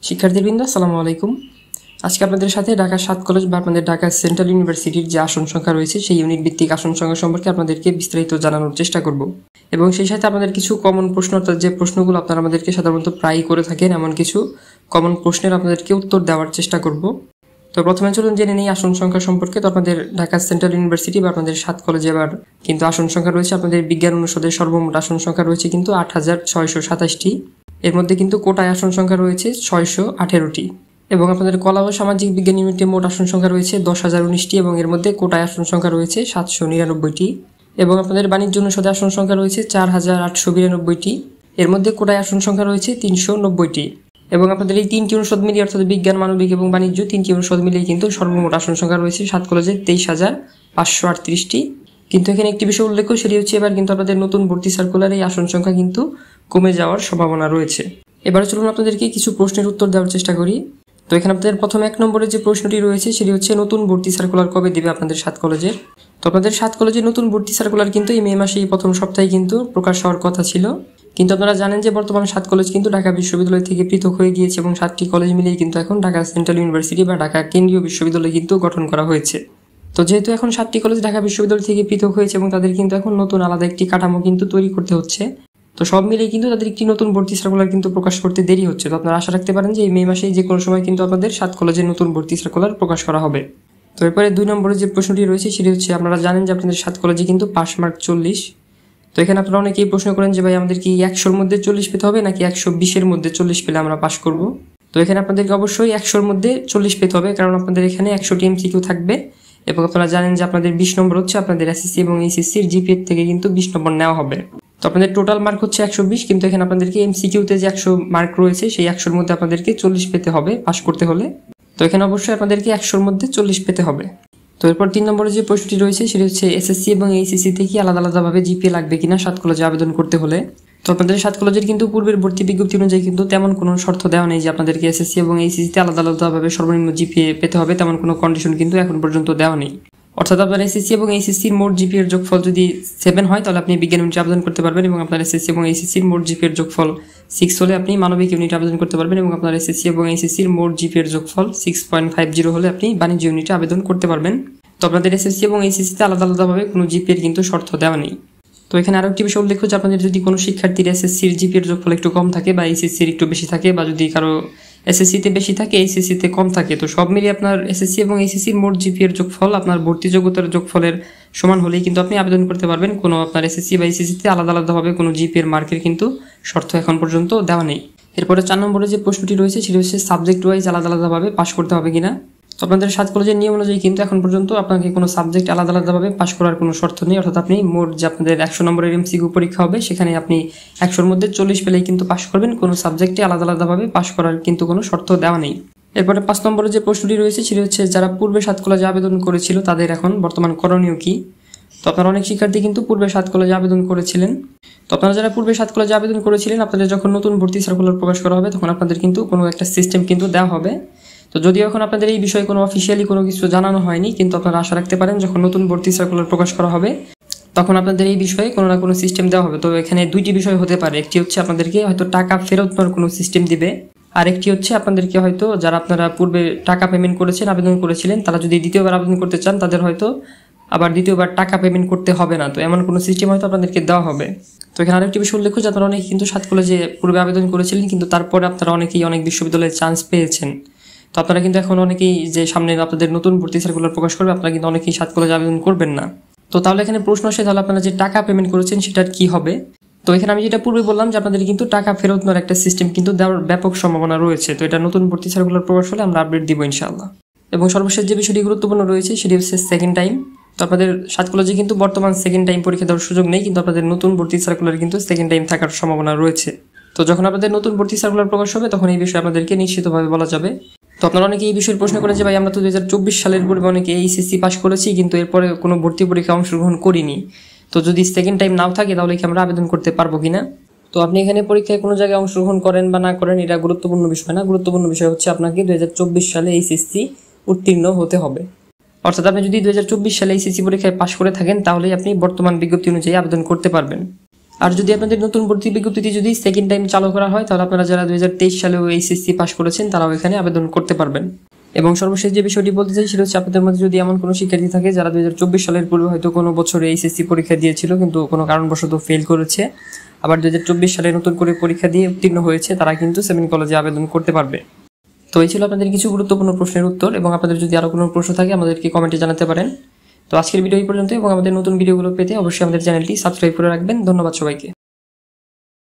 শিক্ষার্থীবৃন্দ আসসালামু আলাইকুম। আজকে আপনাদের সাথে ঢাকা ৭ কলেজ বা আপনাদের ঢাকা সেন্ট্রাল ইউনিভার্সিটির যে আসন সংখ্যা রয়েছে সেই ইউনিট ভিত্তিক আসন সংখ্যা সম্পর্কে আপনাদেরকে বিস্তারিত জানানোর চেষ্টা করব এবং সেই সাথে আপনাদের কিছু কমন প্রশ্ন, অর্থাৎ যে প্রশ্নগুলো আপনারা আমাদেরকে সাধারণত প্রায়ই করে থাকেন এমন কিছু কমন প্রশ্নের আপনাদেরকে উত্তর দেওয়ার চেষ্টা করব। তো প্রথমে চলুন জেনে নেই আসন সংখ্যা সম্পর্কে। তো আপনাদের ঢাকা সেন্ট্রাল ইউনিভার্সিটি বা আপনাদের ৭ কলেজে এবার কিন্তু আসন সংখ্যা রয়েছে, আপনাদের বিজ্ঞান অনুষদের সর্বমোট আসন সংখ্যা রয়েছে কিন্তু ৮,৬২৭টি। এর মধ্যে কিন্তু কোটায় আসন সংখ্যা রয়েছে ৬১৮টি এবং আপনাদের কলা ও সামাজিক বিজ্ঞান ইউনিটে মোট আসন সংখ্যা রয়েছে ১০,০১৯টি এবং এর মধ্যে কোটায় আসন সংখ্যা রয়েছে ৭৯৯টি এবং আপনাদের বাণিজ্য অনুষদে আসন সংখ্যা রয়েছে ৪,৮৯২টি। এর মধ্যে কোটায় আসন সংখ্যা রয়েছে ৩৯০টি এবং আপনাদের এই তিনটি অনুষদ মিলিয়ে, অর্থাৎ বিজ্ঞান, মানবিক এবং বাণিজ্য তিনটি অনুষদ মিলিয়ে কিন্তু সর্বমোট আসন সংখ্যা রয়েছে ৭ কলেজে ২৩,৫৩৮টি। কিন্তু এখানে একটি বিষয় উল্লেখ্য, সেটি হচ্ছে এবার কিন্তু আপনাদের নতুন ভর্তি সার্কুলারে এই আসন সংখ্যা কিন্তু কমে যাওয়ার সম্ভাবনা রয়েছে। এবারে চলুন আপনাদেরকে কিছু প্রশ্নের উত্তর দেওয়ার চেষ্টা করি। তো এখানে আপনাদের প্রথম ১ নম্বরে যে প্রশ্নটি রয়েছে সেটি হচ্ছে নতুন ভর্তি সার্কুলার কবে দিবে আপনাদের ৭ কলেজের। তো আপনাদের ৭ কলেজের নতুন ভর্তি সার্কুলার কিন্তু এই মে মাসেই প্রথম সপ্তাহে কিন্তু প্রকাশ হওয়ার কথা ছিল, কিন্তু আপনারা জানেন যে বর্তমান ৭ কলেজ কিন্তু ঢাকা বিশ্ববিদ্যালয় থেকে পৃথক হয়ে গিয়েছে এবং ৭টি কলেজ মিলিয়ে কিন্তু এখন ঢাকা সেন্ট্রাল ইউনিভার্সিটি বা ঢাকা কেন্দ্রীয় বিশ্ববিদ্যালয় কিন্তু গঠন করা হয়েছে। তো যেহেতু এখন ৭টি কলেজ ঢাকা বিশ্ববিদ্যালয় থেকে পৃথক হয়েছে এবং তাদের কিন্তু এখন নতুন আলাদা একটি কাঠামো কিন্তু তৈরি করতে হচ্ছে, তো সব মিলিয়ে কিন্তু তাদের একটি নতুন ভর্তি সার্কুলার কিন্তু প্রকাশ করতে দেরি হচ্ছে। তো আপনারা আশা রাখতে পারেন যে এই মে মাসে যে কোনো সময় কিন্তু আপনাদের ৭ কলেজের নতুন ভর্তি সার্কুলার প্রকাশ করা হবে। তো এরপরে ২ নম্বরে যে প্রশ্নটি রয়েছে সেটি হচ্ছে আপনারা জানেন যে আপনাদের ৭ কলেজে কিন্তু পাস মার্ক ৪০। তো এখানে আপনারা অনেকেই প্রশ্ন করেন যে ভাই আমাদের কি ১০০-র মধ্যে ৪০ পেতে হবে নাকি ১২০-এর মধ্যে ৪০ পেলে আমরা পাস করব। তো এখানে আপনাদেরকে অবশ্যই ১০০-র মধ্যে ৪০ পেতে হবে, কারণ আপনাদের এখানে ১০০টি এমসিকিউ থাকবে এবং আপনারা জানেন যে আপনাদের ২০ নম্বর হচ্ছে আপনাদের এসএসসি এবং এইচএসসির জিপিএ থেকে কিন্তু ২০ নম্বর নেওয়া হবে। তো আপনাদের টোটাল মার্ক হচ্ছে ১২০, কিন্তু এখানে আপনাদেরকে এমসিকিউতে যে ১০০ মার্ক রয়েছে সেই ১০০-র মধ্যে আপনাদেরকে ৪০ পেতে হবে পাস করতে হলে। তো এখানে অবশ্যই আপনাদেরকে ১০০-র মধ্যে ৪০ পেতে হবে। তো এরপর ৩ নম্বরে যে প্রশ্নটি রয়েছে সেটি হচ্ছে এসএসসি এবং এইচএসসি থেকে আলাদা আলাদাভাবে জিপিএ লাগবে কিনা ৭ কলেজে আবেদন করতে হলে। তো আপনাদের ৭ কলেজের কিন্তু পূর্বের ভর্তি বিজ্ঞপ্তি অনুযায়ী কিন্তু তেমন কোনো শর্ত দেওয়া নেই যে আপনাদেরকে এসএসসি এবং এইচএসসিতে আলাদা আলাদাভাবে সর্বনিম্ন জিপিএ পেতে হবে, তেমন কোনো কন্ডিশন কিন্তু এখন পর্যন্ত দেওয়া নেই। অর্থাৎ আপনার এসএসসি এবং এইচএসসির মোট জিপিএর যোগফল যদি ৭ হয় তাহলে আপনি বিজ্ঞান ইউনিটে আবেদন করতে পারবেন এবং আপনার এসএসসি এবং এইচএসসির মোট জিপিএর যোগফল ৬ হলে আপনি মানবিক ইউনিটে আবেদন করতে পারবেন এবং আপনার এসএসসি এবং এইচএসসির মোট জিপিএর যোগফল 6.50 হলে আপনি বাণিজ্য ইউনিটে আবেদন করতে পারবেন। তো আপনাদের এসএসসি এবং এইচএসসিতে আলাদা আলাদাভাবে কোনো জিপিএর কিন্তু শর্ত দেওয়া নেই। তো এখানে আরও একটি বিষয় উল্লেখ হচ্ছে আপনাদের যদি কোনো শিক্ষার্থীর এসএসসির জিপিএর যোগফল একটু কম থাকে বা এইচএসসির একটু বেশি থাকে বা যদি কারো এসএসসিতে বেশি থাকে এইচএসসিতে কম থাকে, তো সব মিলিয়ে আপনার এসএসসি এবং এইচএসসির মোট জিপিএর যোগফল আপনার ভর্তি যোগ্যতার যোগফলের সমান হলেই কিন্তু আপনি আবেদন করতে পারবেন। কোনো আপনার এসএসসি বা এইচএসসিতে আলাদা আলাদাভাবে কোনো জিপিএর মার্কের কিন্তু শর্ত এখন পর্যন্ত দেওয়া নেই। এরপরে ৪ নম্বরে যে প্রশ্নটি রয়েছে সেটি হচ্ছে সাবজেক্ট ওয়াইজ আলাদা আলাদাভাবে পাস করতে হবে কিনা। তো আপনাদের ৭ কলেজের নিয়ম অনুযায়ী কিন্তু এখন পর্যন্ত আপনাকে কোনো সাবজেক্ট আলাদা আলাদাভাবে পাস করার কোনো শর্ত নেই, অর্থাৎ আপনি মোট যে আপনাদের ১০০ নম্বরের এমসিকিউ পরীক্ষা হবে সেখানে আপনি ১০০-র মধ্যে ৪০ পেলেই কিন্তু পাস করবেন, কোনো সাবজেক্টে আলাদা আলাদাভাবে পাস করার কিন্তু কোনো শর্ত দেওয়া নেই। এরপরে ৫ নম্বরে যে প্রশ্নটি রয়েছে সেটি হচ্ছে যারা পূর্বে ৭ কলেজে আবেদন করেছিল তাদের এখন বর্তমান করণীয় কি। তো আপনারা অনেক শিক্ষার্থী কিন্তু পূর্বে ৭ কলেজে আবেদন করেছিলেন। তো আপনারা যারা পূর্বে ৭ কলেজে আবেদন করেছিলেন আপনাদের যখন নতুন ভর্তি সার্কুলার প্রকাশ করা হবে তখন আপনাদের কিন্তু কোনো একটা সিস্টেম কিন্তু দেওয়া হবে। তো যদিও এখন আপনাদের এই বিষয়ে কোনো অফিসিয়ালি কোনো কিছু জানানো হয়নি, কিন্তু আপনারা আশা রাখতে পারেন যখন নতুন ভর্তি সার্কুলার প্রকাশ করা হবে তখন আপনাদের এই বিষয়ে কোনো না কোনো সিস্টেম দেওয়া হবে। তো এখানে ২টি বিষয় হতে পারে, একটি হচ্ছে আপনাদেরকে হয়তো টাকা ফেরত নেওয়ার কোনো সিস্টেম দিবে, আর একটি হচ্ছে আপনাদেরকে হয়তো যারা আপনারা পূর্বে টাকা পেমেন্ট করেছেন আবেদন করেছিলেন তারা যদি দ্বিতীয়বার আবেদন করতে চান তাদের হয়তো আবার দ্বিতীয়বার টাকা পেমেন্ট করতে হবে না, তো এমন কোনো সিস্টেম হয়তো আপনাদেরকে দেওয়া হবে। তো এখানে আরেকটি বিষয় উল্লেখ যে আপনারা অনেকে কিন্তু ৭ কলেজে পূর্বে আবেদন করেছিলেন কিন্তু তারপরে আপনারা অনেকেই অনেক বিশ্ববিদ্যালয়ে চান্স পেয়েছেন। তো আপনারা কিন্তু এখন অনেকেই যে সামনে আপনাদের নতুন ভর্তি সার্কুলার প্রকাশ করবে আপনারা কিন্তু অনেকেই ৭ কলেজে আবেদন করবেন না। তো তাহলে এখানে প্রশ্ন আসে তাহলে আপনারা যে টাকা পেমেন্ট করেছেন সেটার কি হবে। তো এখানে আমি যেটা পূর্বে বললাম যে আপনাদের কিন্তু টাকা ফেরত নেওয়ার একটা সিস্টেম কিন্তু দেওয়ার ব্যাপক সম্ভাবনা রয়েছে। তো এটা নতুন ভর্তি সার্কুলার প্রকাশ হলে আমরা আপডেট দিব ইনশাআল্লাহ। এবং সর্বশেষ যে বিষয়টি গুরুত্বপূর্ণ রয়েছে সেটি হচ্ছে সেকেন্ড টাইম। তো আপনাদের ৭ কলেজে কিন্তু বর্তমান সেকেন্ড টাইম পরীক্ষা দেওয়ার সুযোগ নেই, কিন্তু আপনাদের নতুন ভর্তি সার্কুলার কিন্তু সেকেন্ড টাইম থাকার সম্ভাবনা রয়েছে। তো যখন আপনাদের নতুন ভর্তি সার্কুলার প্রকাশ হবে তখন এই বিষয়ে আপনাদেরকে নিশ্চিতভাবে বলা যাবে। তো আপনারা অনেকে এই বিষয়ে প্রশ্ন করেন যে ভাই আমরা তো ২০২৪ সালের পূর্বে অনেকে এইচএসসি পাস করেছি কিন্তু এরপরে কোনো ভর্তি পরীক্ষা অংশগ্রহণ করিনি, তো যদি সেকেন্ড টাইম নাও থাকে তাহলে কি আমরা আবেদন করতে পারবো কিনা। তো আপনি এখানে পরীক্ষায় কোনো জায়গায় অংশগ্রহণ করেন বা না করেন এটা গুরুত্বপূর্ণ বিষয় না, গুরুত্বপূর্ণ বিষয় হচ্ছে আপনাকে ২০২৪ সালে এইচএসসি উত্তীর্ণ হতে হবে। অর্থাৎ আপনি যদি ২০২৪ সালে এইচএসসি পরীক্ষায় পাস করে থাকেন তাহলেই আপনি বর্তমান বিজ্ঞপ্তি অনুযায়ী আবেদন করতে পারবেন। আর যদি আপনাদের নতুন ভর্তি বিজ্ঞপ্তিটি যদি সেকেন্ড টাইম চালু করা হয়, তাহলে আপনারা যারা 2023 সালেও এইচএসসি পাস করেছেন তারাও এখানে আবেদন করতে পারবেন। এবং সর্বশেষ যে বিষয়টি বলতে চাই সেটা হচ্ছে, আপনাদের মধ্যে যদি এমন কোনো শিক্ষার্থী থাকে যারা 2024 সালের পূর্বে হয়তো কোনো বছরে এইচএসসি পরীক্ষা দিয়েছিল কিন্তু কোনো কারণবশত ফেল করেছে, আবার 2024 সালে নতুন করে পরীক্ষা দিয়ে উত্তীর্ণ হয়েছে, তারা কিন্তু 7 কলেজে আবেদন করতে পারবে। তো এই ছিল আপনাদের কিছু গুরুত্বপূর্ণ প্রশ্নের উত্তর, এবং আপনাদের যদি আরো কোনো প্রশ্ন থাকে আমাদেরকে কমেন্টে জানাতে পারেন। তো আজকের ভিডিও এই পর্যন্ত, এবং আমাদের নতুন ভিডিওগুলো পেতে অবশ্যই আমাদের চ্যানেলটি সাবস্ক্রাইব করে রাখবেন। ধন্যবাদ সবাইকে।